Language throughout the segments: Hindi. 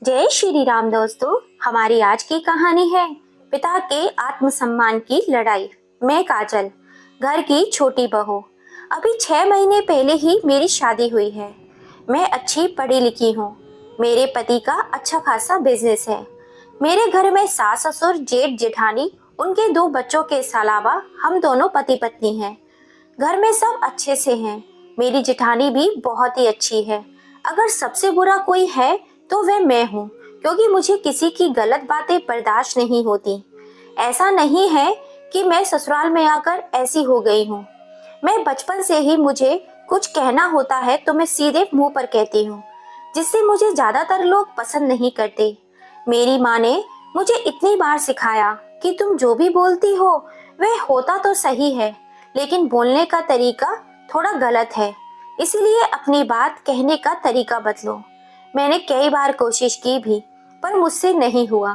जय श्री राम दोस्तों। हमारी आज की कहानी है पिता के आत्मसम्मान की लड़ाई। मैं काजल, घर की छोटी बहू। अभी 6 महीने पहले ही मेरी शादी हुई है। मैं अच्छी पढ़ी लिखी हूँ। मेरे पति का अच्छा खासा बिजनेस है। मेरे घर में सास ससुर जेठ जेठानी उनके 2 बच्चों के अलावा हम दोनों पति पत्नी हैं। घर में सब अच्छे से हैं। मेरी जेठानी भी बहुत ही अच्छी है। अगर सबसे बुरा कोई है तो वह मैं हूँ, क्योंकि मुझे किसी की गलत बातें बर्दाश्त नहीं होती। ऐसा नहीं है कि मैं ससुराल में आकर ऐसी हो गई हूँ। मैं बचपन से ही मुझे कुछ कहना होता है तो मैं सीधे मुंह पर कहती हूँ, जिससे मुझे ज्यादातर लोग पसंद नहीं करते। मेरी माँ ने मुझे इतनी बार सिखाया कि तुम जो भी बोलती हो वह होता तो सही है, लेकिन बोलने का तरीका थोड़ा गलत है। इसलिए अपनी बात कहने का तरीका बदलो। मैंने कई बार कोशिश की भी, पर मुझसे नहीं हुआ।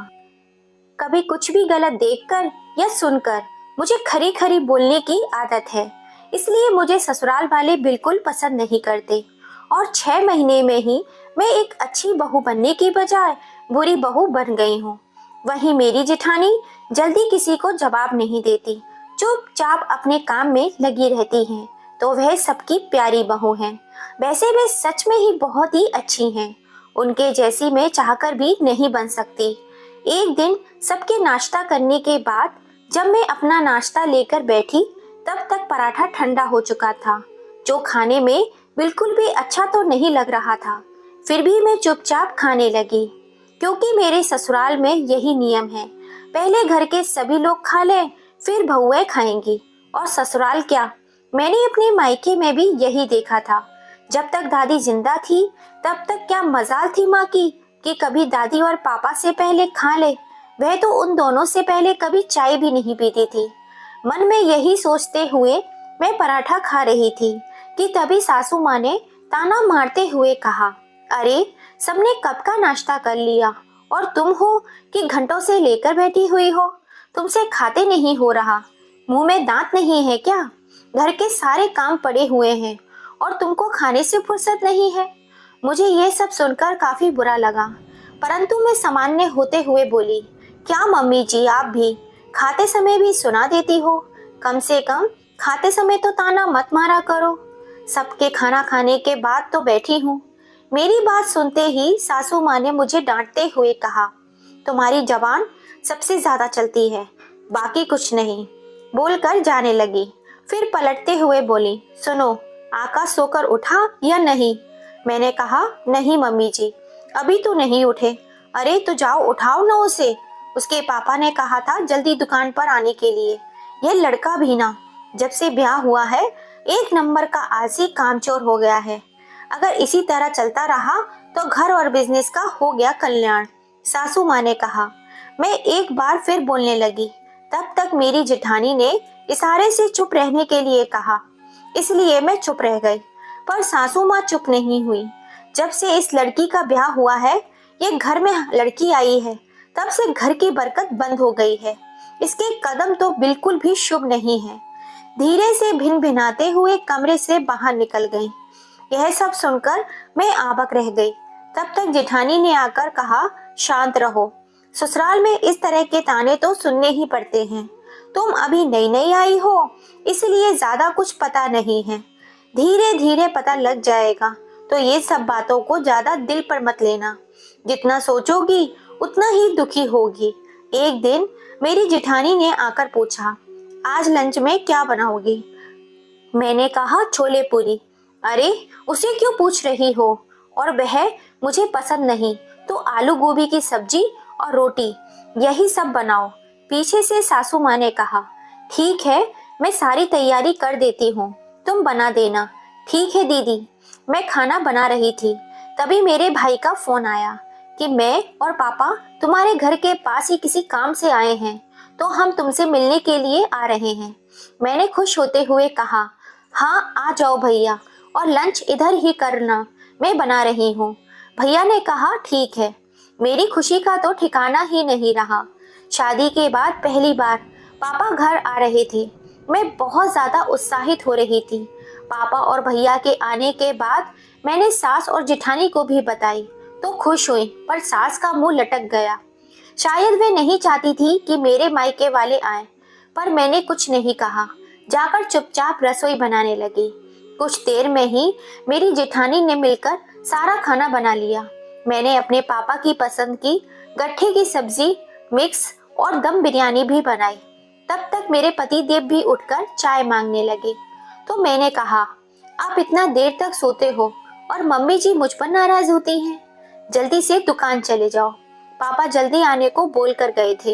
कभी कुछ भी गलत देखकर या सुनकर मुझे खरी खरी बोलने की आदत है। इसलिए मुझे ससुराल वाले बिल्कुल पसंद नहीं करते। और 6 महीने में ही मैं एक अच्छी बहू बनने की बजाय बुरी बहू बन गई हूँ। वहीं मेरी जेठानी जल्दी किसी को जवाब नहीं देती, चुपचाप अपने काम में लगी रहती हैं। तो वह सबकी प्यारी बहू हैं। वैसे वे सच में ही बहुत ही अच्छी हैं। उनके जैसी मैं चाहकर भी नहीं बन सकती। एक दिन सबके नाश्ता करने के बाद जब मैं अपना नाश्ता लेकर बैठी, तब तक पराठा ठंडा हो चुका था, जो खाने में बिल्कुल भी अच्छा तो नहीं लग रहा था। फिर भी मैं चुपचाप खाने लगी, क्योंकि मेरे ससुराल में यही नियम है। पहले घर के सभी लोग खा लें, फिर बहुएं खाएंगी। और ससुराल क्या, मैंने अपने मायके में भी यही देखा था। जब तक दादी जिंदा थी तब तक क्या मजाल थी माँ की कि कभी दादी और पापा से पहले खा ले। वह तो उन दोनों से पहले कभी चाय भी नहीं पीती थी। मन में यही सोचते हुए मैं पराठा खा रही थी कि तभी सासू माँ ने ताना मारते हुए कहा, अरे सबने कब का नाश्ता कर लिया और तुम हो कि घंटों से लेकर बैठी हुई हो। तुमसे खाते नहीं हो रहा, मुंह में दांत नहीं है क्या? घर के सारे काम पड़े हुए हैं और तुमको खाने से फुर्सत नहीं है। मुझे यह सब सुनकर काफी बुरा लगा, परंतु मैं सामान्य होते हुए बोली, क्या मम्मी जी आप भी खाते समय भी सुना देती हो? कम से कम खाते समय तो ताना मत मारा करो। सबके खाना खाने के बाद तो बैठी हूँ। मेरी बात सुनते ही सासू माँ ने मुझे डांटते हुए कहा, तुम्हारी जबान सबसे ज्यादा चलती है, बाकी कुछ नहीं, बोलकर जाने लगी। फिर पलटते हुए बोली, सुनो, आकाश सोकर उठा या नहीं? मैंने कहा, नहीं मम्मी जी, अभी तो नहीं उठे। अरे तो जाओ उठाओ ना उसे। उसके पापा ने कहा था जल्दी दुकान पर आने के लिए। यह लड़का भी ना, जब से ब्याह हुआ है एक नंबर का आलसी कामचोर हो गया है। अगर इसी तरह चलता रहा तो घर और बिजनेस का हो गया कल्याण। सासू माँ ने कहा। मैं एक बार फिर बोलने लगी, तब तक मेरी जेठानी ने इशारे से चुप रहने के लिए कहा, इसलिए मैं चुप रह गई। पर सासू माँ चुप नहीं हुई। जब से इस लड़की का ब्याह हुआ है, ये घर में लड़की आई है, तब से घर की बरकत बंद हो गई है। इसके कदम तो बिल्कुल भी शुभ नहीं है। धीरे से भिन भिनाते हुए कमरे से बाहर निकल गई। यह सब सुनकर मैं आबक रह गई। तब तक जेठानी ने आकर कहा, शांत रहो, ससुराल में इस तरह के ताने तो सुनने ही पड़ते हैं। तुम अभी नई नई आई हो, इसलिए ज्यादा कुछ पता नहीं है। धीरे धीरे पता लग जाएगा, तो ये सब बातों को ज्यादा दिल पर मत लेना। जितना सोचोगी उतना ही दुखी होगी। एक दिन मेरी जेठानी ने आकर पूछा, आज लंच में क्या बनाओगी? मैंने कहा, छोले पूरी। अरे उसे क्यों पूछ रही हो? और वह मुझे पसंद नहीं तो आलू गोभी की सब्जी और रोटी, यही सब बनाओ। पीछे से सासू माँ ने कहा, ठीक है, मैं सारी तैयारी कर देती हूँ, तुम बना देना। ठीक है दीदी। मैं खाना बना रही थी, तभी मेरे भाई का फोन आया कि मैं और पापा तुम्हारे घर के पास ही किसी काम से आए हैं, तो हम तुमसे मिलने के लिए आ रहे हैं। मैंने खुश होते हुए कहा, हाँ आ जाओ भैया, और लंच इधर ही करना, मैं बना रही हूँ। भैया ने कहा, ठीक है। मेरी खुशी का तो ठिकाना ही नहीं रहा। शादी के बाद पहली बार पापा घर आ रहे थे। मैं बहुत ज्यादा उत्साहित हो रही थी। पापा और भैया के आने के बाद मैंने सास और जेठानी को भी बताई, तो खुश हुई, पर सास का मुंह लटक गया। शायद वे नहीं चाहती थी कि मेरे मायके वाले आए, पर मैंने कुछ नहीं कहा, जाकर चुपचाप रसोई बनाने लगी। कुछ देर में ही मेरी जेठानी ने मिलकर सारा खाना बना लिया। मैंने अपने पापा की पसंद की गट्ठे की सब्जी, मिक्स और दम बिरयानी भी बनाई। तब तक मेरे पति देव भी उठकर चाय मांगने लगे। तो मैंने कहा, आप इतना देर तक सोते हो और मम्मी जी मुझ पर नाराज होती हैं। जल्दी से दुकान चले जाओ। पापा जल्दी आने को बोल कर गए थे।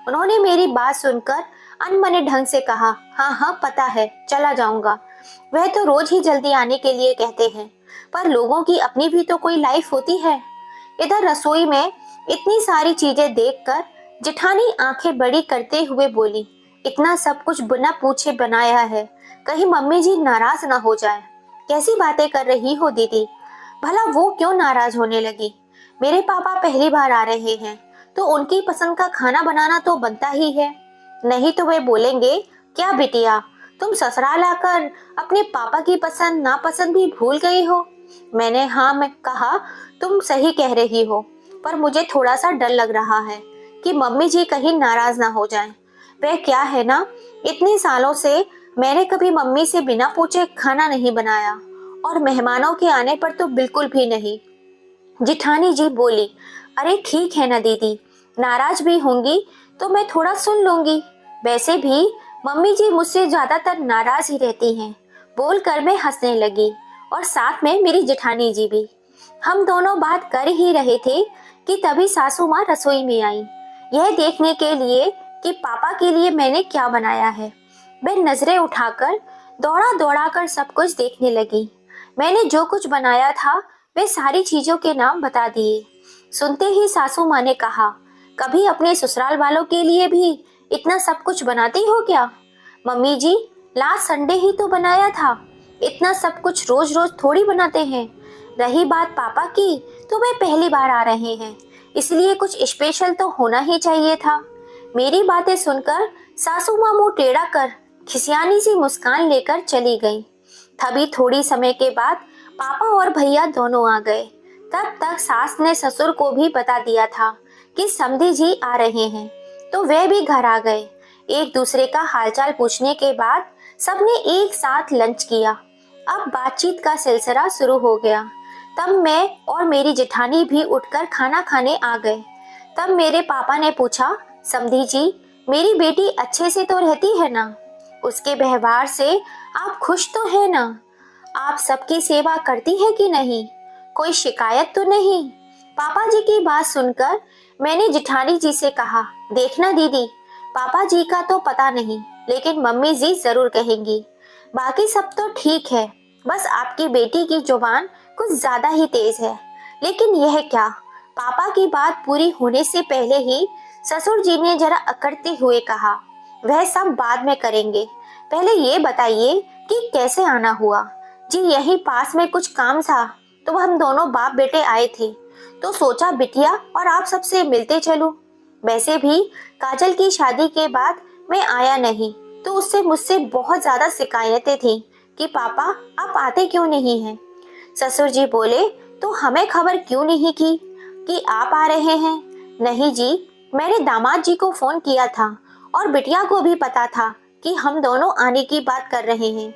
उन्होंने मेरी बात सुनकर अनमने ढंग से कहा, हाँ हाँ पता है, चला जाऊंगा। वह तो रोज ही जल्दी आने के लिए कहते हैं, पर लोगों की अपनी भी तो कोई लाइफ होती है। इधर रसोई में इतनी सारी चीजें देखकर जेठानी आंखें बड़ी करते हुए बोली, इतना सब कुछ बिना पूछे बनाया है, कहीं मम्मी जी नाराज ना हो जाए। कैसी बातें कर रही हो दीदी, भला वो क्यों नाराज होने लगी? मेरे पापा पहली बार आ रहे हैं तो उनकी पसंद का खाना बनाना तो बनता ही है। नहीं तो वे बोलेंगे, क्या बिटिया तुम ससुराल आकर अपने पापा की पसंद नापसंद भी भूल गई हो? मैंने मैं कहा, तुम सही कह रही हो, पर मुझे थोड़ा सा डर लग रहा है कि मम्मी जी कहीं नाराज ना हो जाएं। वह क्या है ना, इतने सालों से मैंने कभी मम्मी से बिना पूछे खाना नहीं बनाया, और मेहमानों के आने पर तो बिल्कुल भी नहीं। जिठानी जी बोली, अरे ठीक है ना दीदी, नाराज भी होंगी तो मैं थोड़ा सुन लूंगी। वैसे भी मम्मी जी मुझसे ज्यादातर नाराज ही रहती हैं। बोलकर मैं हंसने लगी, और साथ में मेरी जेठानी जी भी। हम दोनों बात कर ही रहे थे कि तभी सासू माँ रसोई में आई, यह देखने के लिए कि पापा के लिए मैंने क्या बनाया है। मैं नजरें उठाकर दौड़ा दौड़ा कर सब कुछ देखने लगी। मैंने जो कुछ बनाया था वे सारी चीजों के नाम बता दिए। सुनते ही सासू माँ ने कहा, कभी अपने ससुराल वालों के लिए भी इतना सब कुछ बनाती हो क्या? मम्मी जी, लास्ट संडे ही तो बनाया था, इतना सब कुछ रोज रोज थोड़ी बनाते हैं। रही बात पापा की, तो वे पहली बार आ रहे हैं, इसलिए कुछ स्पेशल तो होना ही चाहिए था। मेरी बातें सुनकर सासू माँ मुंह टेढ़ा कर खिसियानी सी मुस्कान लेकर चली गई। तभी थोड़ी समय के बाद पापा और भैया दोनों आ गए। तब तक सास ने ससुर को भी बता दिया था कि समधी जी आ रहे हैं, तो वे भी घर आ गए। एक दूसरे का हालचाल पूछने के बाद सबने एक साथ लंच किया। अब बातचीत का सिलसिला शुरू हो गया। तब मैं और मेरी जेठानी भी उठकर खाना खाने आ गए। तब मेरे पापा ने पूछा, समधी जी, मेरी बेटी अच्छे से तो रहती है ना? उसके व्यवहार से आप खुश तो है ना? आप सबकी सेवा करती है कि नहीं? कोई शिकायत तो नहीं? पापा जी की बात सुनकर मैंने जेठानी जी से कहा, देखना दीदी, पापा जी का तो पता नहीं, लेकिन मम्मी जी जरूर कहेंगी। बाकी सब तो ठीक है, बस आपकी बेटी की जुबान कुछ ज्यादा ही तेज है। लेकिन यह क्या? पापा की बात पूरी होने से पहले ही ससुर जी ने जरा अकड़ते हुए कहा, वह सब बाद में करेंगे, पहले ये बताइए कि कैसे आना हुआ? जी यहीं पास में कुछ काम था, तो हम दोनों बाप बेटे आए थे, तो सोचा बिटिया और आप सबसे मिलते चलूं। वैसे भी काजल की शादी के बाद मैं आया नहीं, तो उससे मुझसे बहुत ज्यादा शिकायतें थी कि पापा आप आते क्यों नहीं हैं। ससुर जी बोले, तो हमें खबर क्यों नहीं की कि आप आ रहे हैं? नहीं जी, मैंने दामाद जी को फोन किया था, और बिटिया को भी पता था कि हम दोनों आने की बात कर रहे हैं।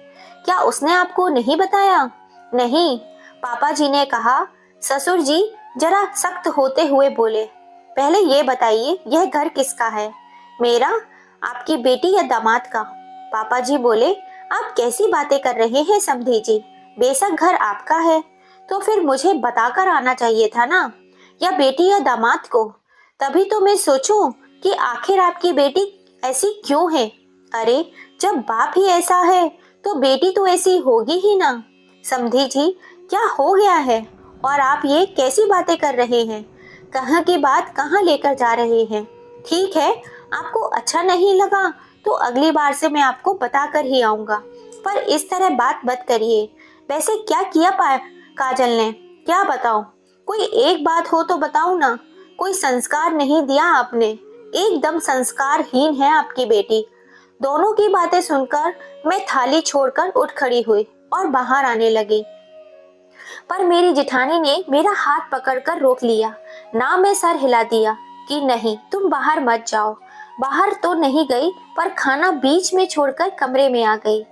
क्या उसने आपको नहीं बताया? नहीं, पापा जी ने कहा। ससुर जी जरा सख्त होते हुए बोले, पहले ये बताइए यह घर किसका है? मेरा, आपकी बेटी या दामाद का? पापा जी बोले, आप कैसी बातें कर रहे हैं समधी जी, बेशक घर आपका है, तो फिर मुझे बताकर आना चाहिए था ना, या बेटी या दामाद को। तभी तो मैं सोचूं कि आखिर आपकी बेटी ऐसी क्यों है। अरे जब बाप ही ऐसा है तो बेटी तो ऐसी होगी ही ना। समधी जी, क्या हो गया है और आप ये कैसी बातें कर रहे हैं? कहाँ की बात कहाँ लेकर जा रहे हैं? ठीक है, आपको अच्छा नहीं लगा तो अगली बार से मैं आपको बता कर ही आऊंगा, पर इस तरह बात मत करिए। वैसे क्या किया काजल ने, क्या बताऊं? कोई एक बात हो तो बताओ ना। कोई संस्कार नहीं दिया आपने, एकदम संस्कारहीन है आपकी बेटी। दोनों की बातें सुनकर मैं थाली छोड़कर उठ खड़ी हुई और बाहर आने लगी। पर मेरी जेठानी ने मेरा हाथ पकड़कर रोक लिया। ना मैं सर हिला दिया कि नहीं, तुम बाहर मत जाओ। बाहर तो नहीं गई, पर खाना बीच में छोड़कर कमरे में आ गई,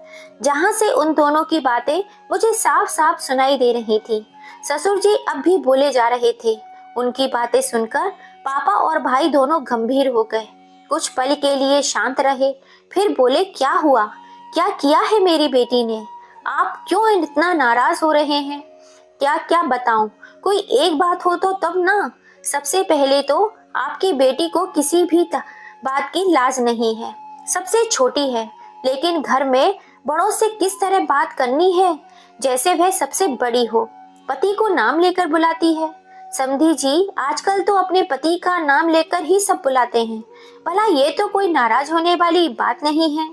जहां से उन दोनों की बातें मुझे साफ साफ सुनाई दे रही थी। ससुर जी अब भी बोले जा रहे थे। उनकी बातें सुनकर पापा और भाई दोनों गंभीर हो गए। कुछ पल के लिए शांत रहे, फिर बोले, क्या हुआ? क्या किया है मेरी बेटी ने? आप क्यों इतना नाराज हो रहे हैं? क्या क्या बताऊं? कोई एक बात हो तो तब ना। सबसे पहले तो आपकी बेटी को किसी भी बात की लाज नहीं है। सबसे छोटी है, लेकिन घर में बड़ों से किस तरह बात करनी है, जैसे वह सबसे बड़ी हो। पति को नाम लेकर बुलाती है। समधी जी, आजकल तो अपने पति का नाम लेकर ही सब बुलाते हैं। भला ये तो कोई नाराज होने वाली बात नहीं है।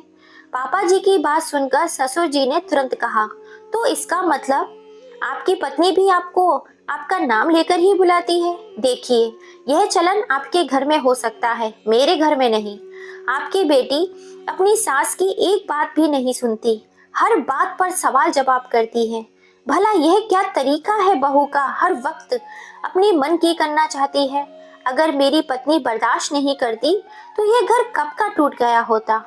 पापा जी की बात सुनकर ससुर जी ने तुरंत कहा, तो इसका मतलब आपकी पत्नी भी आपको आपका नाम लेकर ही बुलाती है? देखिए, यह चलन आपके घर में हो सकता है, मेरे घर में नहीं। आपकी बेटी अपनी सास की एक बात भी नहीं सुनती, हर बात पर सवाल जवाब करती है। भला यह क्या तरीका है बहू का? हर वक्त अपनी मन की करना चाहती है। अगर मेरी पत्नी बर्दाश्त नहीं करती तो यह घर कब का टूट गया होता।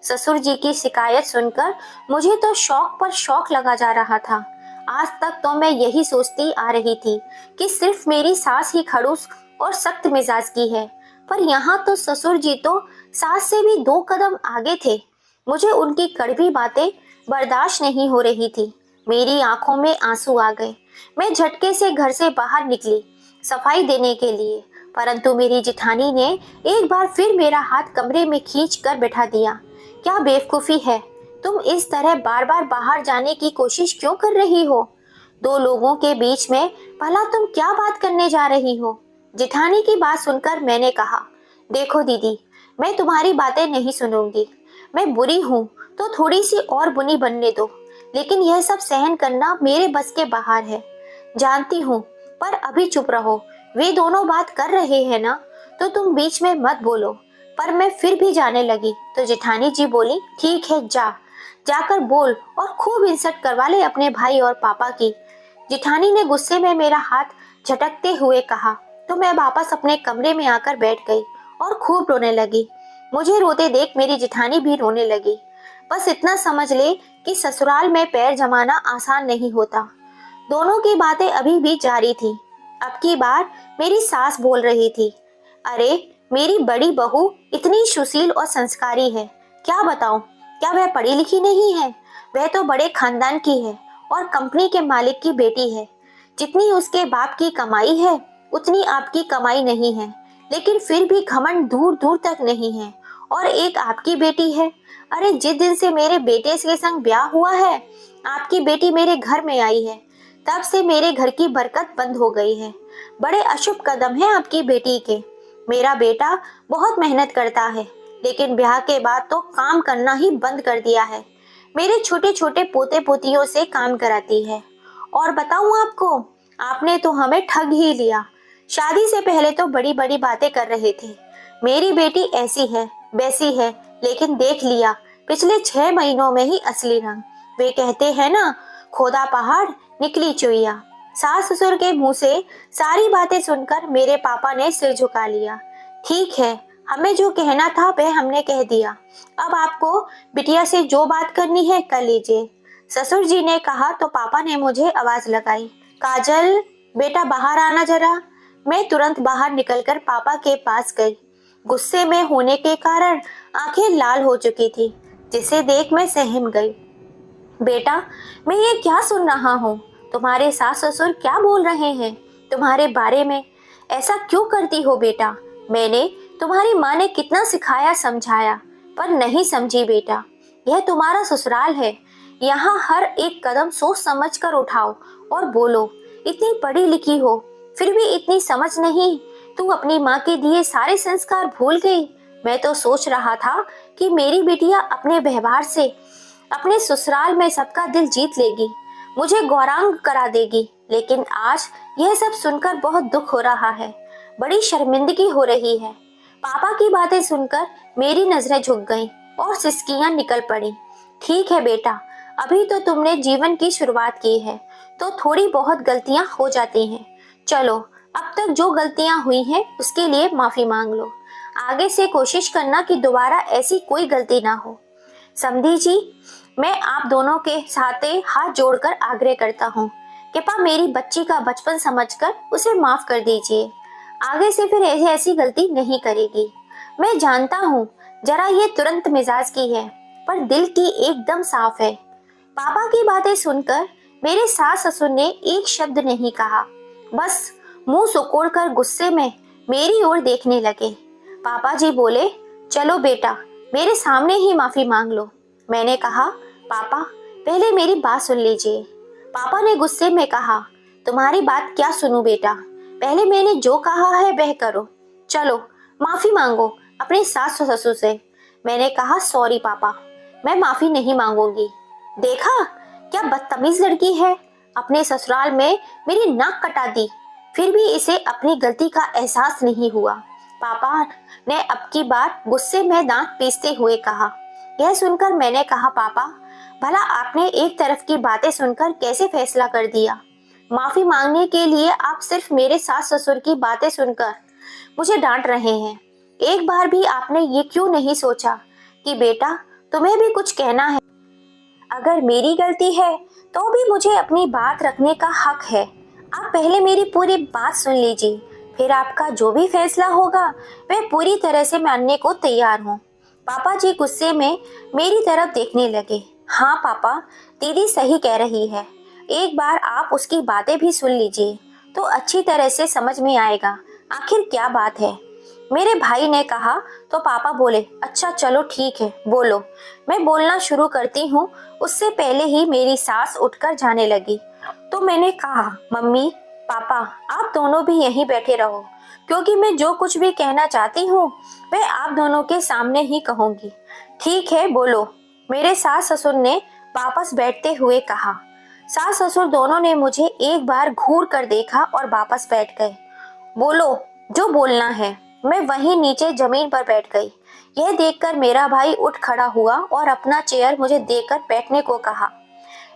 ससुर जी की शिकायत सुनकर मुझे तो शौक पर शौक लगा जा रहा था। आज तक तो मैं यही सोचती आ रही थी कि सिर्फ मेरी सास ही खड़ूस और सख्त मिजाज की है, पर यहाँ तो ससुर जी तो सास से भी 2 कदम आगे थे। मुझे उनकी कड़वी बातें बर्दाश्त नहीं हो रही थी। मेरी आंखों में आंसू आ गए। मैं झटके से घर से बाहर निकली सफाई देने के लिए, परंतु मेरी जिठानी ने एक बार फिर मेरा हाथ कमरे में खींच कर बैठा दिया। क्या बेवकूफी है, तुम इस तरह बार बार बाहर जाने की कोशिश क्यों कर रही हो? 2 लोगों के बीच में भला तुम क्या बात करने जा रही हो? जिठानी की बात सुनकर मैंने कहा, देखो दीदी, मैं तुम्हारी बातें नहीं सुनूंगी। मैं बुरी हूँ तो थोड़ी सी और बुरी बनने दो, लेकिन यह सब सहन करना मेरे बस के बाहर है। जानती हूँ, पर अभी चुप रहो। वे दोनों बात कर रहे हैं ना, तो तुम बीच में मत बोलो। पर मैं फिर भी जाने लगी तो जेठानी जी बोली, ठीक है, जाकर बोल और खूब इंसल्ट करवा ले अपने भाई और पापा की। जेठानी ने गुस्से में मेरा हाथ झटकते हुए कहा, तो मैं वापस अपने कमरे में आकर बैठ गई और खूब रोने लगी। मुझे रोते देख मेरी जेठानी भी रोने लगी। बस इतना समझ ले कि ससुराल में पैर जमाना आसान नहीं होता। दोनों की बातें अभी भी जारी थी। अब की बार मेरी सास बोल रही थी, अरे मेरी बड़ी बहू इतनी सुशील और संस्कारी है, क्या बताऊं, क्या वह पढ़ी लिखी नहीं है? वह तो बड़े खानदान की है और कंपनी के मालिक की बेटी है। जितनी उसके बाप की कमाई है उतनी आपकी कमाई नहीं है, लेकिन फिर भी घमंड दूर दूर तक नहीं है। और एक आपकी बेटी है। अरे जिस दिन से मेरे बेटे के संग ब्याह हुआ है, आपकी बेटी मेरे घर में आई है, तब से मेरे घर की बरकत बंद हो गई है। बड़े अशुभ कदम है आपकी बेटी के। मेरा बेटा बहुत मेहनत करता है, लेकिन ब्याह के बाद तो काम करना ही बंद कर दिया है। मेरे छोटे छोटे पोते पोतियों से काम कराती है। और बताऊं आपको, आपने तो हमें ठग ही लिया। शादी से पहले तो बड़ी बड़ी बातें कर रहे थे, मेरी बेटी ऐसी है वैसी है, लेकिन देख लिया पिछले 6 महीनों में ही असली रंग। वे कहते हैं ना, खोदा पहाड़ निकली चुईया। सास ससुर के मुंह से सारी बातें सुनकर मेरे पापा ने सिर झुका लिया। ठीक है, हमें जो कहना था वह हमने कह दिया। अब आपको बिटिया से जो बात करनी है कर लीजिए। ससुर जी ने कहा तो पापा ने मुझे आवाज लगाई, काजल बेटा बाहर आना जरा। मैं तुरंत बाहर निकलकर पापा के पास गई। गुस्से में होने के कारण आंखें लाल हो चुकी थी, जिसे देख मैं सहम गई। बेटा, मैं ये क्या सुन रहा हूँ? तुम्हारे सास ससुर क्या बोल रहे हैं तुम्हारे बारे में? ऐसा क्यों करती हो बेटा? मैंने तुम्हारी माँ ने कितना सिखाया समझाया, पर नहीं समझी बेटा। यह तुम्हारा ससुराल है, यहाँ हर एक कदम सोच समझ कर उठाओ और बोलो। इतनी पढ़ी लिखी हो फिर भी इतनी समझ नहीं? तू अपनी माँ के दिए सारे संस्कार भूल गई। मैं तो सोच रहा था कि मेरी बेटिया अपने व्यवहार से अपने ससुराल में सबका दिल जीत लेगी, मुझे गौरांग करा देगी, लेकिन आज यह सब सुनकर बहुत दुख हो रहा है, बड़ी शर्मिंदगी हो रही है। पापा की बातें सुनकर मेरी नजरें झुक गईं और सिसकियां निकल पड़ी। ठीक है बेटा, अभी तो तुमने जीवन की शुरुआत की है, तो थोड़ी बहुत गलतियां हो जाती हैं। चलो, अब तक जो गलतियां हुई हैं उसके लिए माफी मांग लो। आगे से कोशिश करना कि दोबारा ऐसी कोई गलती ना हो। समधी जी, मैं आप दोनों के साथ हाथ जोड़कर आग्रह करता हूँ। कृपा मेरी बच्ची का बचपन समझकर उसे माफ कर दीजिए। आगे से फिर ऐसी गलती नहीं करेगी। मैं जानता हूँ जरा ये तुरंत मिजाज की है, पर दिल की एकदम साफ है। पापा की बातें सुनकर मेरे सास ससुर ने एक शब्द नहीं कहा, बस मुंह सुकोड़कर गुस्से में मेरी ओर देखने लगे। पापा जी बोले, चलो बेटा, मेरे सामने ही माफी मांग लो। मैंने कहा, पापा पहले मेरी बात सुन लीजिए। पापा ने गुस्से में कहा, तुम्हारी बात क्या सुनूं बेटा, पहले मैंने जो कहा है वह करो। चलो माफी मांगो अपने सास ससुर से। मैंने कहा, सॉरी पापा, मैं माफी नहीं मांगूंगी। देखा क्या बदतमीज लड़की है, अपने ससुराल में मेरी नाक कटा दी, फिर भी इसे अपनी गलती का एहसास नहीं हुआ। पापा ने अब की बार गुस्से में दांत पीसते हुए कहा। यह सुनकर मैंने कहा, पापा भला आपने एक तरफ की बातें सुनकर कैसे फैसला कर दिया? माफी मांगने के लिए आप सिर्फ मेरे सास ससुर की बातें सुनकर मुझे डांट रहे हैं। एक बार भी आपने ये क्यों नहीं सोचा कि बेटा तुम्हें भी कुछ कहना है? अगर मेरी गलती है तो भी मुझे अपनी बात रखने का हक है। आप पहले मेरी पूरी बात सुन लीजिए, फिर आपका जो भी फैसला होगा मैं पूरी तरह से मानने को तैयार हूँ। पापा जी गुस्से में मेरी तरफ देखने लगे। हाँ पापा, दीदी सही कह रही है, एक बार आप उसकी बातें भी सुन लीजिए तो अच्छी तरह से समझ में आएगा आखिर क्या बात है। मेरे भाई ने कहा तो पापा बोले, अच्छा चलो ठीक है, बोलो। मैं बोलना शुरू करती हूँ उससे पहले ही मेरी सास उठकर जाने लगी। तो मैंने कहा, मम्मी पापा आप दोनों भी यहीं बैठे रहो, क्योंकि मैं जो कुछ भी कहना चाहती हूँ मैं आप दोनों के सामने ही कहूँगी। ठीक है, बोलो, मेरे सास ससुर ने वापस बैठते हुए कहा। सास ससुर दोनों ने मुझे एक बार घूर कर देखा और वापस बैठ गए। बोलो जो बोलना है। मैं वहीं नीचे जमीन पर बैठ गई। यह देखकर मेरा भाई उठ खड़ा हुआ और अपना चेयर मुझे देकर बैठने को कहा।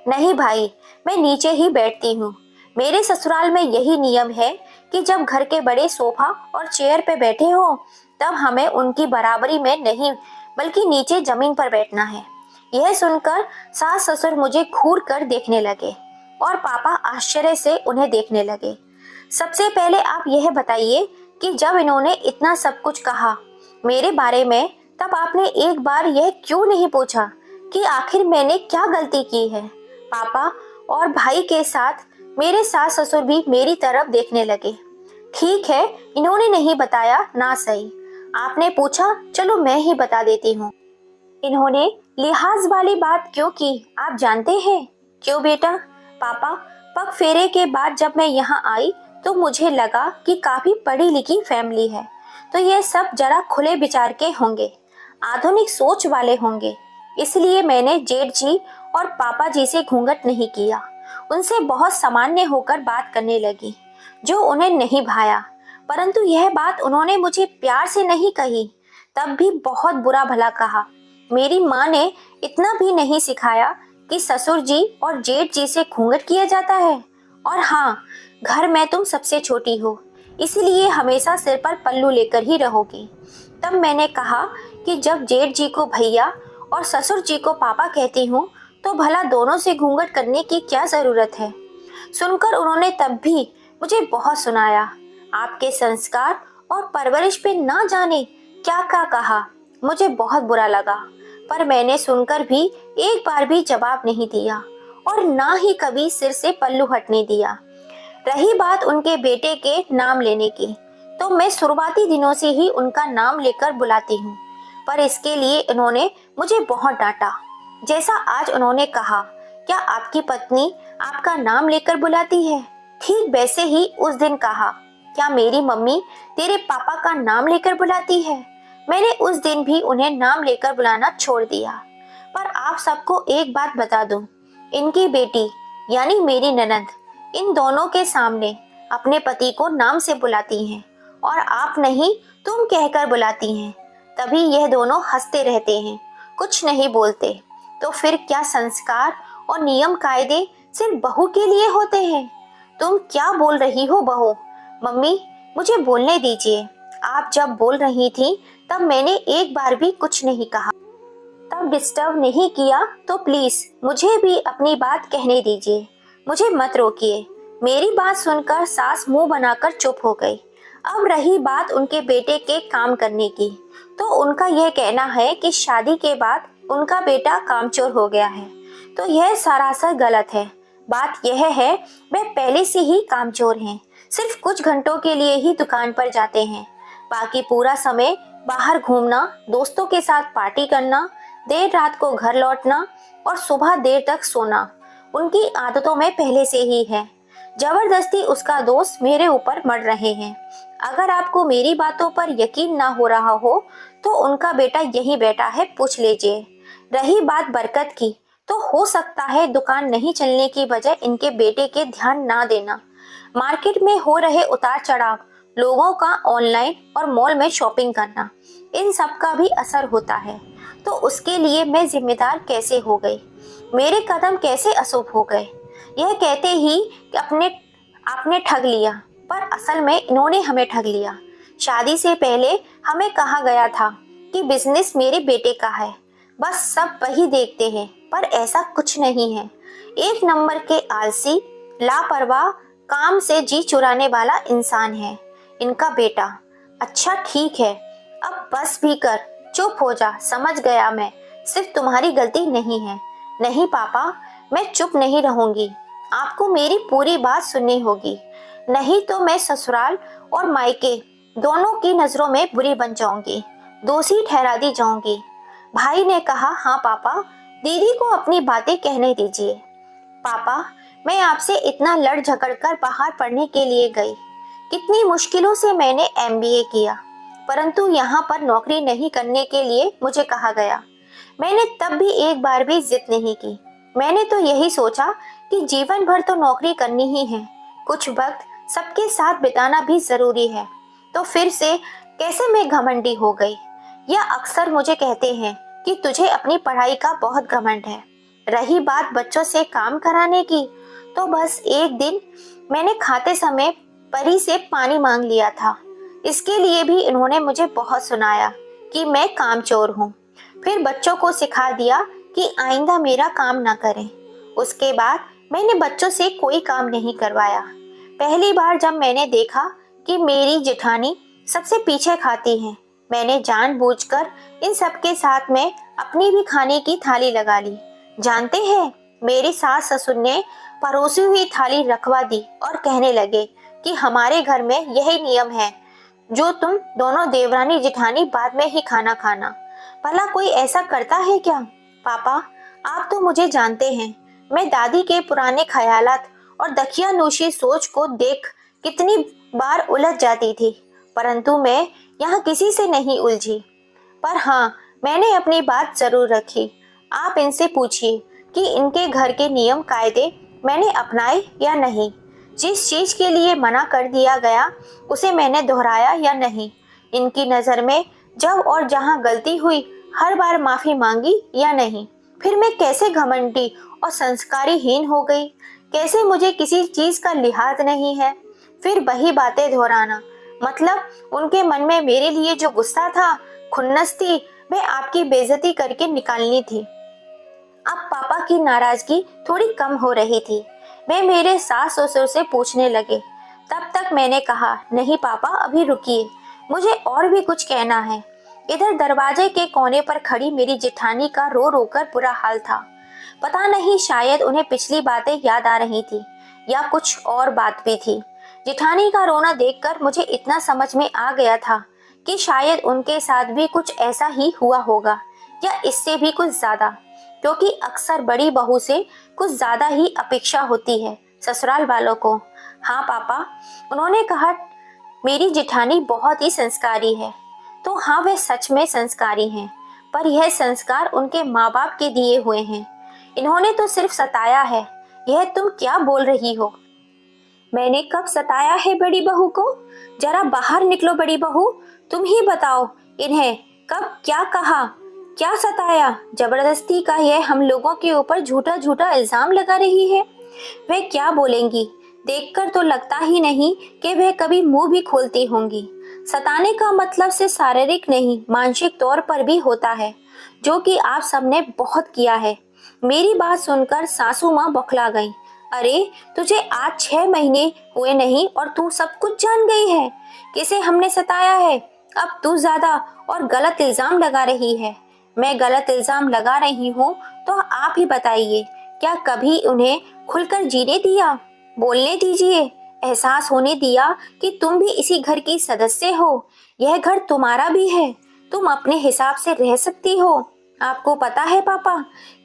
नहीं भाई, मैं नीचे ही बैठती हूँ। मेरे ससुराल में यही नियम है कि जब घर के बड़े सोफा और चेयर पे बैठे हो तब हमें उनकी बराबरी में नहीं बल्कि नीचे जमीन पर बैठना है। यह सुनकर सास ससुर मुझे घूर कर देखने लगे और पापा आश्चर्य से उन्हें देखने लगे। सबसे पहले आप यह बताइए कि जब इन्होंने इतना सब कुछ कहा मेरे बारे में, तब आपने एक बार यह क्यों नहीं पूछा कि आखिर मैंने क्या गलती की है? पापा और भाई के साथ मेरे सास ससुर भी मेरी तरफ देखने लगे। ठीक है, इन्होंने नहीं बताया ना सही, आपने पूछा, चलो मैं ही बता देती हूँ। इन्होंने लिहाज वाली बात क्यों की आप जानते हैं? क्यों बेटा? पापा, पग फेरे के बाद जब मैं यहाँ आई तो मुझे लगा कि काफी पढ़ी लिखी फैमिली है, तो ये सब जरा खुले विचार के होंगे, आधुनिक सोच वाले होंगे, इसलिए मैंने जेठ जी और पापा जी से घूंघट नहीं किया। उनसे बहुत सामान्य होकर बात करने लगी, जो उन्हें नहीं भाया। परंतु यह बात उन्होंने मुझे प्यार से नहीं कही, तब भी बहुत बुरा भला कहा। मेरी माँ ने इतना भी नहीं सिखाया कि ससुर जी और जेठ जी से घूंघट किया जाता है। और हाँ, घर में तुम सबसे छोटी हो, इसलिए हमेशा सिर पर पल्लू लेकर ही रहोगी। तब मैंने कहा कि जब जेठ जी को भैया और ससुर जी को पापा कहती हूँ तो भला दोनों से घूंघट करने की क्या जरूरत है? सुनकर उन्होंने तब भी मुझे बहुत सुनाया, आपके संस्कार और परवरिश पे ना जाने क्या क्या कहा। मुझे बहुत बुरा लगा, पर मैंने सुनकर भी एक बार भी जवाब नहीं दिया और ना ही कभी सिर से पल्लू हटने दिया। रही बात उनके बेटे के नाम लेने की, तो मैं शुरुआती दिनों से ही उनका नाम लेकर बुलाती हूँ, पर इसके लिए इन्होंने मुझे बहुत डांटा। जैसा आज उन्होंने कहा, क्या आपकी पत्नी आपका नाम लेकर बुलाती है? ठीक वैसे ही उस दिन कहा, क्या मेरी मम्मी तेरे पापा का नाम लेकर बुलाती है? मैंने उस दिन भी उन्हें नाम लेकर बुलाना छोड़ दिया। पर आप सबको एक बात बता दूं, इनकी बेटी यानी मेरी ननद इन दोनों के सामने अपने पति को नाम से बुलाती हैं और आप नहीं तुम कहकर बुलाती हैं। तभी यह दोनों हंसते रहते हैं, कुछ नहीं बोलते। तो फिर क्या संस्कार और नियम कायदे सिर्फ बहू के लिए होते हैं। तुम क्या बोल रही हो बहू? मम्मी, मुझे बोलने दीजिए। आप जब बोल रही थी तब मैंने एक बार भी कुछ नहीं कहा, तब डिस्टर्ब नहीं किया, तो प्लीज मुझे भी अपनी बात कहने दीजिए। मुझे मत रोकिए। मेरी बात सुनकर सास मुंह बनाकर चुप हो गई। अब रही बात उनके बेटे के काम करने की, तो उनका यह कहना है कि शादी के बाद उनका बेटा कामचोर हो गया है। तो यह सरासर गलत है। बात यह है, वे पहले से ही कामचोर हैं। सिर्फ कुछ घंटों के लिए ही दुकान पर जाते हैं। बाकी पूरा समय बाहर घूमना, दोस्तों के साथ पार्टी करना, देर रात को घर लौटना और सुबह देर तक सोना उनकी आदतों में पहले से ही है। जबरदस्ती उसका दोस्त मेरे ऊपर मर रहे हैं। अगर आपको मेरी बातों पर यकीन ना हो रहा हो तो उनका बेटा यहीं बैठा है, पूछ लीजिए। रही बात बरकत की, तो हो सकता है दुकान नहीं चलने की वजह इनके बेटे के ध्यान ना देना, मार्केट में हो रहे उतार चढ़ाव, लोगों का ऑनलाइन और मॉल में शॉपिंग करना, इन सब का भी असर होता है। तो उसके लिए मैं जिम्मेदार कैसे हो गई? मेरे कदम कैसे अशुभ हो गए? यह कहते ही कि आपने ठग लिया, पर असल में इन्होंने हमें ठग लिया। शादी से पहले हमें कहा गया था कि बिजनेस मेरे बेटे का है, बस सब वही देखते हैं, पर ऐसा कुछ नहीं है। एक नंबर के आलसी, लापरवाह, काम से जी चुराने वाला इंसान है इनका बेटा। अच्छा ठीक है, अब बस भी कर, चुप हो जा। समझ गया मैं, सिर्फ तुम्हारी गलती नहीं है। नहीं पापा, मैं चुप नहीं रहूंगी। आपको मेरी पूरी बात सुननी होगी, नहीं तो मैं ससुराल और मायके दोनों की नजरों में बुरी बन जाऊंगी, दोषी ठहरा दी जाऊंगी। भाई ने कहा, हाँ पापा, दीदी को अपनी बातें कहने दीजिए। पापा, मैं आपसे इतना लड़ झगड़ कर बाहर पढ़ने के लिए गई, कितनी मुश्किलों से मैंने एमबीए किया, परंतु यहाँ पर नौकरी नहीं करने के लिए मुझे कहा गया। मैंने तब भी एक बार भी जिद नहीं की। मैंने तो यही सोचा कि जीवन भर तो नौकरी करनी ही है, कुछ वक्त सबके साथ बिताना भी जरूरी है। तो फिर से कैसे मैं घमंडी हो गई। या अक्सर मुझे कहते हैं कि तुझे अपनी पढ़ाई का बहुत घमंड है। रही बात बच्चों से काम कराने की, तो बस एक दिन मैंने खाते समय परी से पानी मांग लिया था। इसके लिए भी इन्होंने मुझे बहुत सुनाया कि मैं कामचोर हूँ। फिर बच्चों को सिखा दिया कि आइंदा मेरा काम ना करें। उसके बाद मैंने बच्चों से कोई काम नहीं करवाया। पहली बार जब मैंने देखा कि मेरी जेठानी सबसे पीछे खाती हैं, मैंने जानबूझकर इन सबके साथ में अपनी भी खाने की थाली लगा ली। जानते हैं, मेरी सास ससुर ने परोसी हुई थाली रखवा दी और कहने लगे कि हमारे घर में यही नियम है, जो तुम दोनों देवरानी जेठानी बाद में ही खाना खाना। भला कोई ऐसा करता है क्या? पापा, आप तो मुझे जानते हैं, मैं दादी के पुराने ख्यालात और दकियानूशी सोच को देख कितनी बार उलझ जाती थी, परंतु मैं यहाँ किसी से नहीं उलझी। पर हाँ, मैंने अपनी बात जरूर रखी। आप इनसे पूछिए कि इनके घर के नियम कायदे मैंने अपनाए या नहीं, जिस चीज के लिए मना कर दिया गया उसे मैंने दोहराया या नहीं, इनकी नज़र में जब और जहाँ गलती हुई हर बार माफी मांगी या नहीं। फिर मैं कैसे घमंडी और संस्कारीहीन हो गई, कैसे मुझे किसी चीज का लिहाज नहीं है। फिर वही बातें दोहराना, मतलब उनके मन में मेरे लिए जो गुस्सा था, खुन्नस थी, वह आपकी बेइज्जती करके निकालनी थी। अब पापा की नाराजगी थोड़ी कम हो रही थी। वे मेरे सास ससुर से पूछने लगे। तब तक मैंने कहा, नहीं पापा, अभी रुकिए, मुझे और भी कुछ कहना है। इधर दरवाजे के कोने पर खड़ी मेरी जेठानी का रो रो कर बुरा हाल था। पता नहीं, शायद उन्हें पिछली बातें याद आ रही थी या कुछ और बात भी थी। जेठानी का रोना देखकर मुझे इतना समझ में आ गया था कि शायद उनके साथ भी कुछ ऐसा ही हुआ होगा, या इससे भी कुछ ज्यादा, क्योंकि अक्सर बड़ी बहू से कुछ ज्यादा ही अपेक्षा होती है ससुराल वालों को। हाँ पापा, उन्होंने कहा, मेरी जेठानी बहुत ही संस्कारी है। तो हाँ, वे सच में संस्कारी हैं, पर यह संस्कार उनके माँ बाप के दिए हुए हैं। इन्होंने तो सिर्फ सताया है। यह तुम क्या बोल रही हो? मैंने कब सताया है बड़ी बहू को? जरा बाहर निकलो बड़ी बहू, तुम ही बताओ, इन्हें कब क्या कहा, क्या सताया? जबरदस्ती का यह हम लोगों के ऊपर झूठा झूठा इल्जाम लगा रही है। वे क्या बोलेंगी? देखकर तो लगता ही नहीं कि वे कभी मुंह भी खोलती होंगी। सताने का मतलब सिर्फ शारीरिक नहीं, मानसिक तौर पर भी होता है, जो कि आप सबने बहुत किया है। मेरी बात सुनकर सासू माँ बौखला गईं। अरे, तुझे आज 6 महीने हुए नहीं और तू सब कुछ जान गई है। किसे हमने सताया है? अब तू ज्यादा और गलत इल्जाम लगा रही है। मैं गलत इल्जाम लगा रही हूँ तो आप ही बताइए, क्या कभी उन्हें खुलकर जीने दिया? बोलने दीजिए, एहसास होने दिया कि तुम भी इसी घर की सदस्य हो। यह घर तुम्हारा भी है, तुम अपने हिसाब से रह सकती हो। आपको पता है पापा,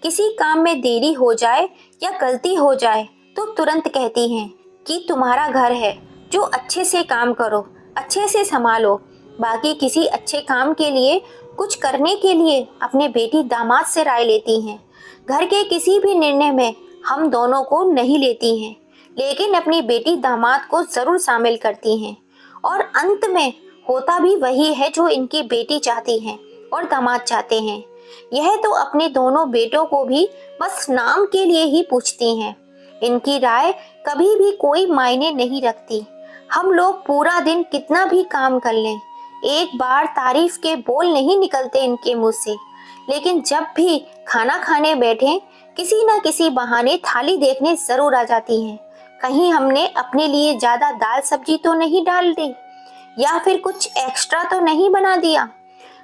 किसी काम में देरी हो जाए या गलती हो जाए तो तुरंत कहती हैं कि तुम्हारा घर है, जो अच्छे से काम करो, अच्छे से संभालो। बाकी किसी अच्छे काम के लिए, कुछ करने के लिए अपने बेटी दामाद से राय लेती हैं। घर के किसी भी निर्णय में हम दोनों को नहीं लेती हैं, लेकिन अपनी बेटी दामाद को जरूर शामिल करती हैं। और अंत में होता भी वही है जो इनकी बेटी चाहती है और दामाद चाहते हैं। यह तो अपने दोनों बेटों को भी बस नाम के लिए ही पूछती हैं। इनकी राय कभी भी कोई मायने नहीं रखती। हम लोग पूरा दिन कितना भी काम कर लें, एक बार तारीफ के बोल नहीं निकलते इनके मुंह से। लेकिन जब भी खाना खाने बैठे, किसी न किसी बहाने थाली देखने जरूर आ जाती हैं। कहीं हमने अपने लिए ज्यादा दाल सब्जी तो नहीं डाल दी, या फिर कुछ एक्स्ट्रा तो नहीं बना दिया।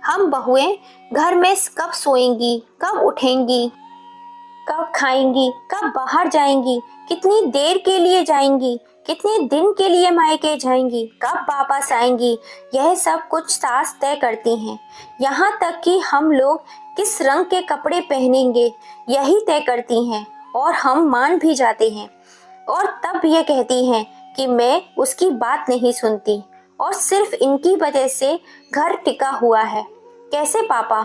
हम बहुएं घर में कब सोएंगी, कब उठेंगी, कब खाएंगी, कब बाहर जाएंगी, कितनी देर के लिए जाएंगी, कितने दिन के लिए मायके जाएंगी, कब वापस आएंगी, यह सब कुछ सास तय करती हैं। यहाँ तक कि हम लोग किस रंग के कपड़े पहनेंगे यही तय करती हैं, और हम मान भी जाते हैं। और तब ये कहती हैं कि मैं उसकी बात नहीं सुनती और सिर्फ इनकी वजह से घर टिका हुआ है। कैसे पापा?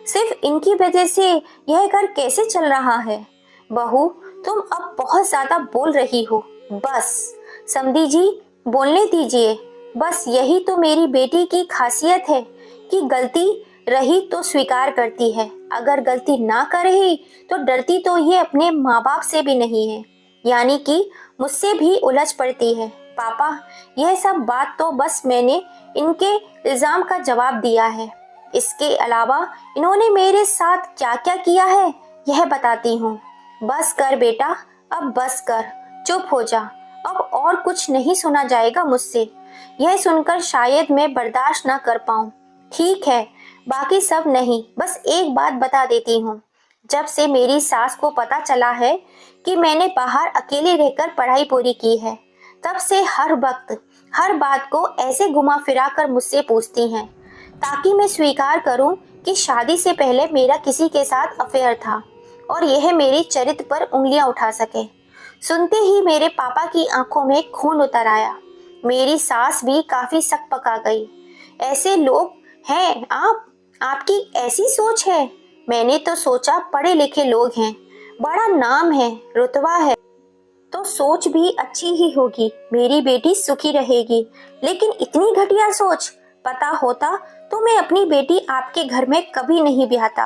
सिर्फ इनकी वजह से यह घर कैसे चल रहा है? बहू, तुम अब बहुत ज्यादा बोल रही हो। बस समधी जी, बोलने दीजिए। बस यही तो मेरी बेटी की खासियत है कि गलती रही तो स्वीकार करती है, अगर गलती ना करे तो डरती तो ये अपने माँ बाप से भी नहीं है, यानी कि मुझसे भी उलझ पड़ती है। पापा, यह सब बात तो बस मैंने इनके इल्जाम का जवाब दिया है। इसके अलावा इन्होंने मेरे साथ क्या क्या किया है यह बताती हूँ। बस कर बेटा, अब बस कर, चुप हो जा, अब और कुछ नहीं सुना जाएगा मुझसे। यह सुनकर शायद मैं बर्दाश्त ना कर पाऊँ। ठीक है, बाकी सब नहीं, बस एक बात बता देती हूँ। जब से मेरी सास को पता चला है कि मैंने बाहर अकेले रहकर पढ़ाई पूरी की है, तब से हर वक्त हर बात को ऐसे घुमा फिरा कर मुझसे पूछती हैं, ताकि मैं स्वीकार करूं कि शादी से पहले मेरा किसी के साथ अफेयर था और यह मेरे चरित्र पर उंगलियां उठा सके। सुनते ही मेरे पापा की आंखों में खून उतर आया। मेरी सास भी काफी सक पका गई। ऐसे लोग हैं आप? आपकी ऐसी सोच है? मैंने तो सोचा पढ़े लिखे लोग हैं, बड़ा नाम है, रुतबा है, तो सोच भी अच्छी ही होगी, मेरी बेटी सुखी रहेगी। लेकिन इतनी घटिया सोच! पता होता तो मैं अपनी बेटी आपके घर में कभी नहीं ब्याहता।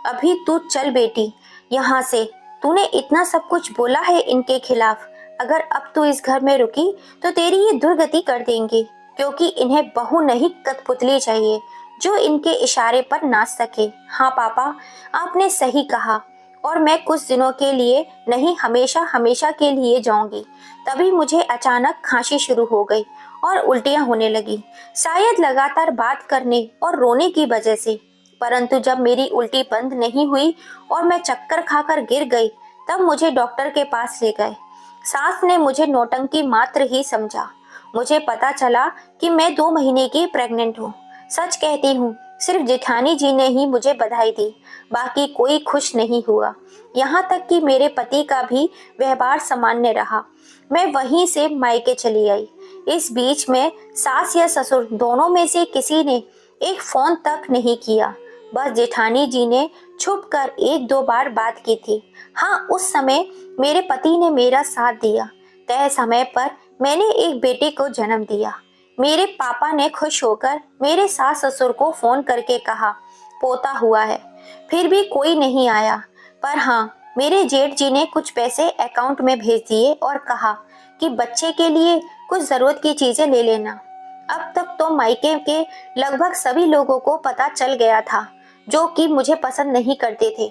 अभी तू चल बेटी यहाँ से। तूने इतना सब कुछ बोला है इनके खिलाफ, अगर अब तू इस घर में रुकी तो तेरी ये दुर्गति कर देंगे, क्योंकि इन्हें बहू नहीं कठपुतली चाहिए जो इनके इशारे पर नाच सके। हाँ पापा, आपने सही कहा, और मैं कुछ दिनों के लिए नहीं, हमेशा हमेशा के लिए जाऊंगी। तभी मुझे अचानक खांसी शुरू हो गई और उल्टियां होने लगी, शायद लगातार बात करने और रोने की वजह से। परंतु जब मेरी उल्टी बंद नहीं हुई और मैं चक्कर खाकर गिर गई, तब मुझे डॉक्टर के पास ले गए। सास ने मुझे नौटंकी मात्र ही समझा। मुझे पता चला कि मैं 2 महीने की प्रेग्नेंट हूँ। सच कहती हूँ, सिर्फ जेठानी जी ने ही मुझे बधाई दी, बाकी कोई खुश नहीं हुआ। यहाँ तक कि मेरे पति का भी व्यवहार सामान्य रहा। मैं वहीं से मायके चली आई। इस बीच में सास या ससुर दोनों में से किसी ने एक फोन तक नहीं किया। बस जेठानी जी ने छुप कर 1-2 बार बात की थी। हाँ, उस समय मेरे पति ने मेरा साथ दिया। तय समय पर मैंने एक बेटे को जन्म दिया। मेरे पापा ने खुश होकर मेरे सास ससुर को फोन करके कहा पोता हुआ है। फिर भी कोई नहीं आया। पर हाँ, मेरे जेठ जी ने कुछ पैसे अकाउंट में भेज दिए और कहा कि बच्चे के लिए कुछ जरूरत की चीजें ले लेना। अब तक तो मायके के लगभग सभी लोगों को पता चल गया था, जो कि मुझे पसंद नहीं करते थे।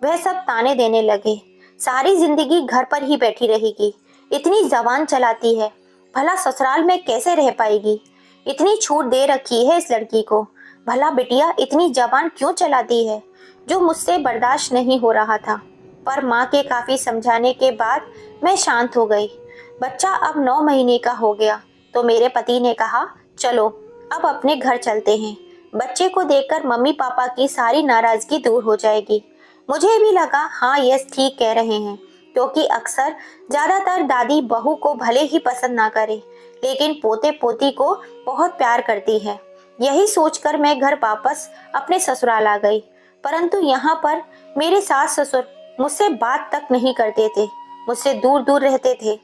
वह सब ताने देने लगे, सारी जिंदगी घर पर ही बैठी रहेगी, इतनी जबान चलाती है, भला ससुराल में कैसे रह पाएगी, इतनी छूट दे रखी है इस लड़की को, भला बिटिया इतनी जबान क्यों चलाती है। जो मुझसे बर्दाश्त नहीं हो रहा था, पर माँ के काफी समझाने के बाद मैं शांत हो गई। बच्चा अब 9 महीने का हो गया तो मेरे पति ने कहा, चलो अब अपने घर चलते हैं। बच्चे को देखकर मम्मी पापा की सारी नाराजगी दूर हो जाएगी। मुझे भी लगा हाँ यस ठीक कह रहे हैं, क्योंकि अक्सर ज्यादातर दादी बहू को भले ही पसंद ना करे, लेकिन पोते पोती को बहुत प्यार करती है। यही सोचकर मैं घर वापस अपने ससुराल आ गई। परंतु यहाँ पर मेरे सास ससुर मुझसे बात तक नहीं करते थे, मुझसे दूर दूर रहते थे,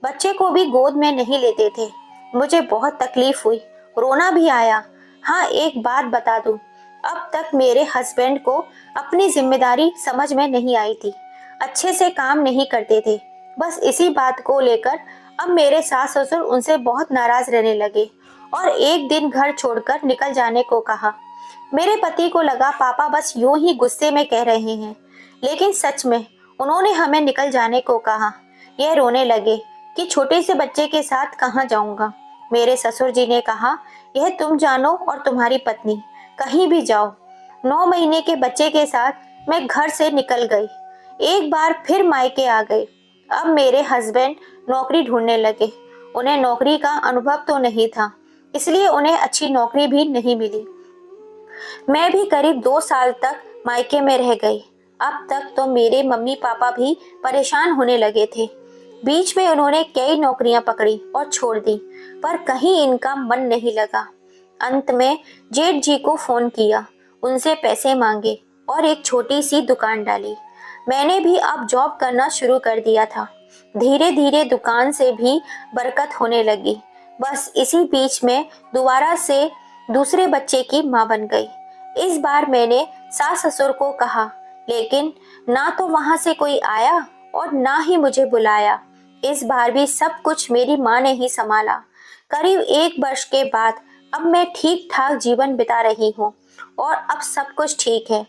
बच्चे को भी गोद में नहीं लेते थे। मुझे बहुत तकलीफ हुई, रोना भी आया। हाँ एक बात बता दूं, अब तक मेरे हस्बैंड को अपनी जिम्मेदारी समझ में नहीं आई थी, अच्छे से काम नहीं करते थे। बस इसी बात को लेकर अब मेरे सास ससुर उनसे बहुत नाराज रहने लगे और एक दिन घर छोड़कर निकल जाने को कहा। मेरे पति को लगा पापा बस यूं ही गुस्से में कह रहे हैं, लेकिन सच में उन्होंने हमें निकल जाने को कहा। यह रोने लगे कि छोटे से बच्चे के साथ कहाँ जाऊंगा। मेरे ससुर जी ने कहा, यह तुम जानो और तुम्हारी पत्नी, कहीं भी जाओ। 9 महीने के बच्चे के साथ मैं घर से निकल गई, एक बार फिर मायके आ गई। अब मेरे हस्बैंड नौकरी ढूंढने लगे। उन्हें नौकरी का अनुभव तो नहीं था, इसलिए उन्हें अच्छी नौकरी भी नहीं मिली। मैं भी करीब 2 साल तक मायके में रह गई। अब तक तो मेरे मम्मी पापा भी परेशान होने लगे थे। बीच में उन्होंने कई नौकरियां पकड़ी और छोड़ दी, पर कहीं इनका मन नहीं लगा। अंत में जेठ जी को फोन किया, उनसे पैसे मांगे और एक छोटी सी दुकान डाली। मैंने भी अब जॉब करना शुरू कर दिया था। धीरे धीरे दुकान से भी बरकत होने लगी। बस इसी बीच में दोबारा से दूसरे बच्चे की मां बन गई। इस बार मैंने सास ससुर को कहा, लेकिन ना तो वहां से कोई आया और ना ही मुझे बुलाया। इस बार भी सब कुछ मेरी माँ ने ही संभाला। करीब 1 वर्ष के बाद अब मैं ठीक ठाक जीवन बिता रही हूँ और अब सब कुछ ठीक है।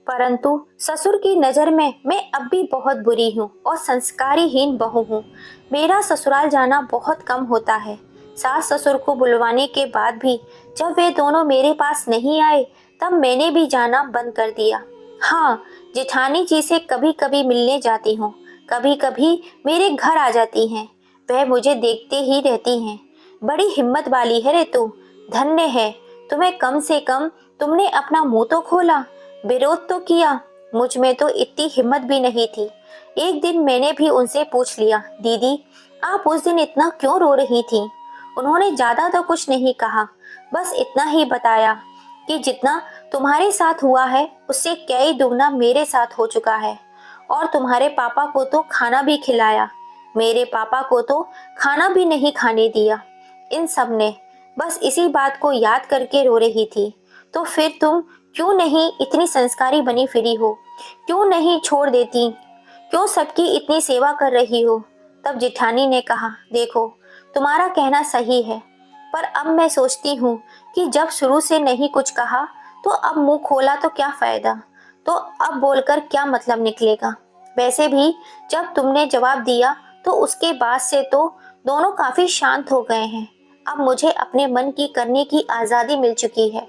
परंतु ससुर की नज़र में मैं अब भी बहुत बुरी हूँ और संस्कारीहीन बहू हूँ। मेरा ससुराल जाना बहुत कम होता है। सास ससुर को बुलवाने के बाद भी जब वे दोनों मेरे पास नहीं आए, तब मैंने भी जाना बंद कर दिया। हाँ, जेठानी जी से कभी कभी मिलने जाती हूँ, कभी कभी मेरे घर आ जाती हैं। वह मुझे देखते ही रहती हैं। बड़ी हिम्मत वाली है रे तू, धन्य है तुम्हें, कम से कम तुमने अपना मुंह तो खोला, विरोध तो किया। मुझ में तो इतनी हिम्मत भी नहीं थी। एक दिन मैंने भी उनसे पूछ लिया, दीदी आप उस दिन इतना क्यों रो रही थी? उन्होंने ज्यादा तो कुछ नहीं कहा, बस इतना ही बताया कि जितना तुम्हारे साथ हुआ है उससे कई दुगना मेरे साथ हो चुका है। और तुम्हारे पापा को तो खाना भी खिलाया, मेरे पापा को तो खाना भी नहीं खाने दिया। इन सब ने बस इसी बात को याद करके रो रही थी। तो फिर तुम क्यों नहीं इतनी संस्कारी बनी फिरी हो? क्यों नहीं छोड़ देती? क्यों सबकी इतनी सेवा कर रही हो? तब जेठानी ने कहा, देखो तुम्हारा कहना सही है, पर अब मैं सोचती हूँ कि जब शुरू से नहीं कुछ कहा तो अब मुंह खोला तो क्या फायदा, तो अब बोलकर क्या मतलब निकलेगा। वैसे भी जब तुमने जवाब दिया तो उसके बाद से तो दोनों काफी शांत हो गए हैं। अब मुझे अपने मन की करने की आज़ादी मिल चुकी है।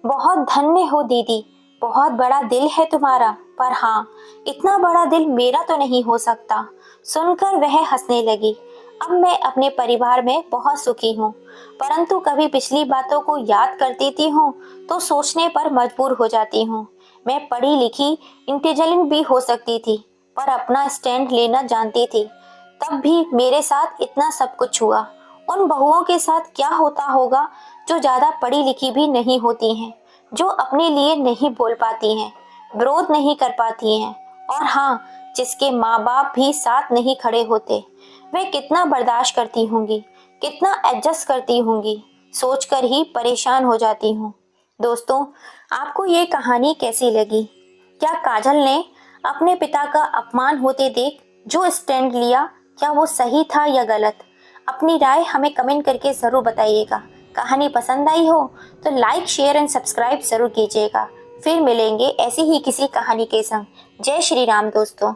बहुत धन्य हो दीदी, बहुत बड़ा दिल है तुम्हारा, पर हाँ इतना बड़ा दिल मेरा तो नहीं हो सकता। सुनकर वह हंसने लगी। अब मैं अपने परिवार में बहुत सुखी हूँ, परंतु कभी पिछली बातों को याद कर देती हूँ तो सोचने पर मजबूर हो जाती हूँ। मैं पढ़ी लिखी इंटेलिजेंट भी हो सकती थी, पर अपना स्टैंड लेना जानती थी। तब भी मेरे साथ इतना सब कुछ हुआ। उन बहुओं के साथ क्या होता होगा जो ज्यादा पढ़ी लिखी भी नहीं होती हैं, जो अपने लिए नहीं बोल पाती हैं, विरोध नहीं कर पाती हैं, और हाँ जिसके माँ बाप भी साथ नहीं खड़े होते। वे कितना बर्दाश्त करती होंगी, कितना एडजस्ट करती होंगी, सोचकर ही परेशान हो जाती हूँ। दोस्तों, आपको ये कहानी कैसी लगी? क्या काजल ने अपने पिता का अपमान होते देख जो स्टैंड लिया, क्या वो सही था या गलत? अपनी राय हमें कमेंट करके ज़रूर बताइएगा। कहानी पसंद आई हो तो लाइक, शेयर एंड सब्सक्राइब ज़रूर कीजिएगा। फिर मिलेंगे ऐसी ही किसी कहानी के संग। जय श्री राम दोस्तों।